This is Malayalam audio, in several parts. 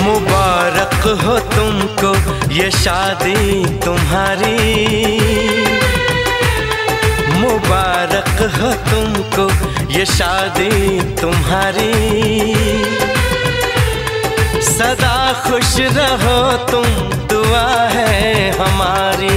मुबारक हो तुमको ये शादी तुम्हारी, मुबारक हो तुमको ये शादी तुम्हारी। सदा खुश रहो तुम, दुआ है हमारी।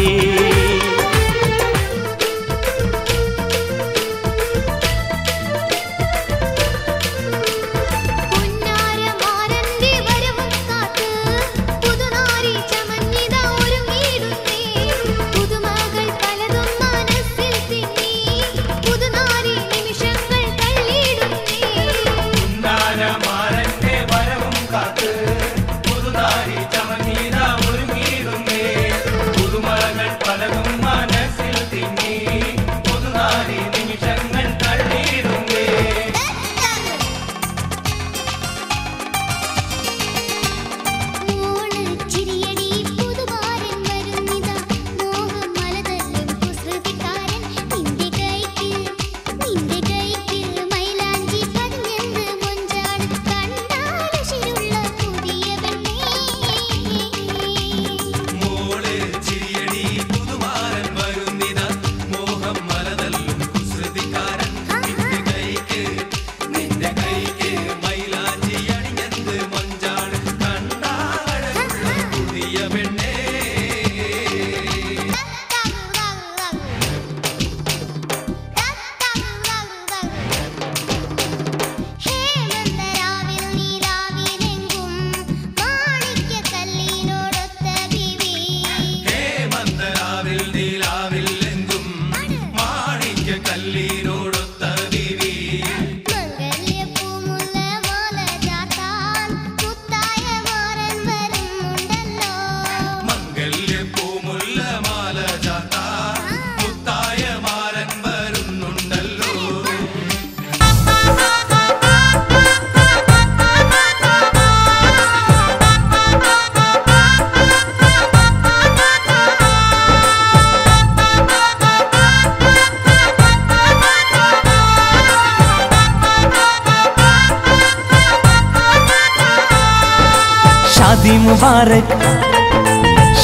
शादी मुबारक,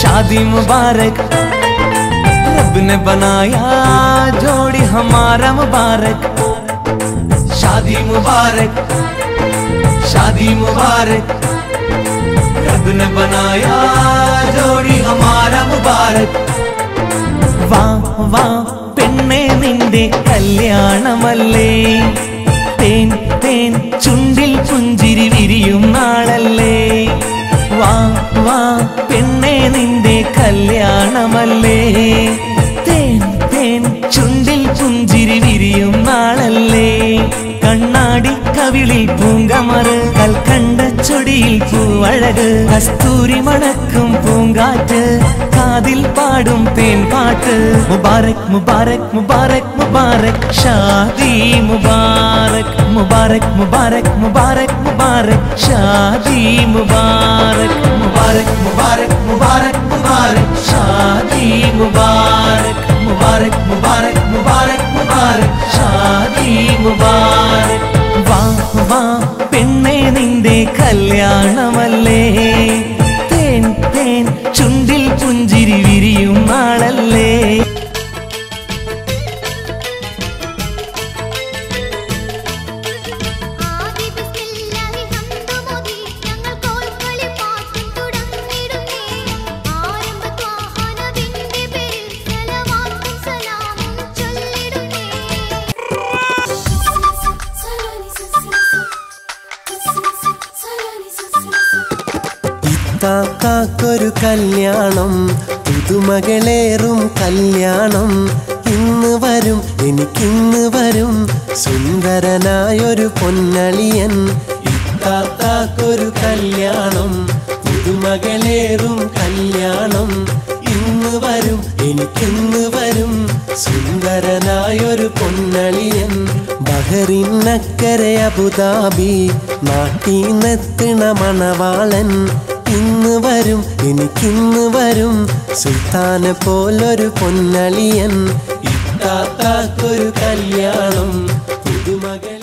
शादी मुबारक, रब ने बनाया जोड़ी हमारा मुबारक। शादी मुबारक, शादी मुबारक, रब ने बनाया जोड़ी हमारा मुबारक। वाह वाह പെണ്ണേ നിന്റെ കല്യാണമല്ലേ, തേൻ തേൻ ചുണ്ടിൽ പുഞ്ചിരി വിരിയും നാളല്ലേ। വാ വാ പെണ്ണേ നിന്റെ കല്യാണമല്ലേ, തേൻ തേൻ ചുണ്ടിൽ പുഞ്ചിരി വിരിയും നാളല്ലേ। കണ്ണാടി കവിളിൽ പൂങ്കമറ്, കൽക്കണ്ട ചൊടിയിൽ പൂവഴക്, കസ്തൂരി മണക്കും പൂങ്കാറ്റ്, കാതിൽ പാടും തേൻ പാട്ട്। മുബാരക് മുബാരക് മുബാരക് മുബാരക് ഷാദി മുബാരക്, മുബാരക് മുബാരക് മുബാരക് മുബാരക് ഷാദി മുബാരക്, മുബാരക് മുബാരക് മുബാരക് മുബാരക് ഷാദി മുബാരക്, മുബാരക് മുബാരക് മുബാരക് മുബാരക് ഷാദി മുബാരക്। വാ വാ പെണ്ണേ നിന്റെ കല്യാണമല്ലേ, തേൻ തേൻ ചുണ്ടിൽ പുഞ്ചിരി വിരിയും നാളല്ലേ। Saloni, ഇക്കാക്കൊരു കല്യാണം പുതുമകളേറും കല്യാണം ഇന്ന് വരും എനിക്കിന്ന് വരും സുന്ദരനായൊരു പൊന്നളിയൻ ഇക്കാക്കൊരു കല്യാണം പുതുമകളേറും കല്യാണം ഇന്ന് വരും എനിക്കിന്ന് വരും സുന്ദരനായൊരു പൊന്നളിയൻ ബഹറിനക്കരെ അബുദാബി നാട്ടീന്നെത്തണ മണവാളൻ ഇന്ന് വരും എനിക്കിന്ന് വരും സുൽത്താനെ പോലൊരു പൊന്നളിയൻ ഇക്കാക്കൊരു കല്യാണം പുതുമകൾ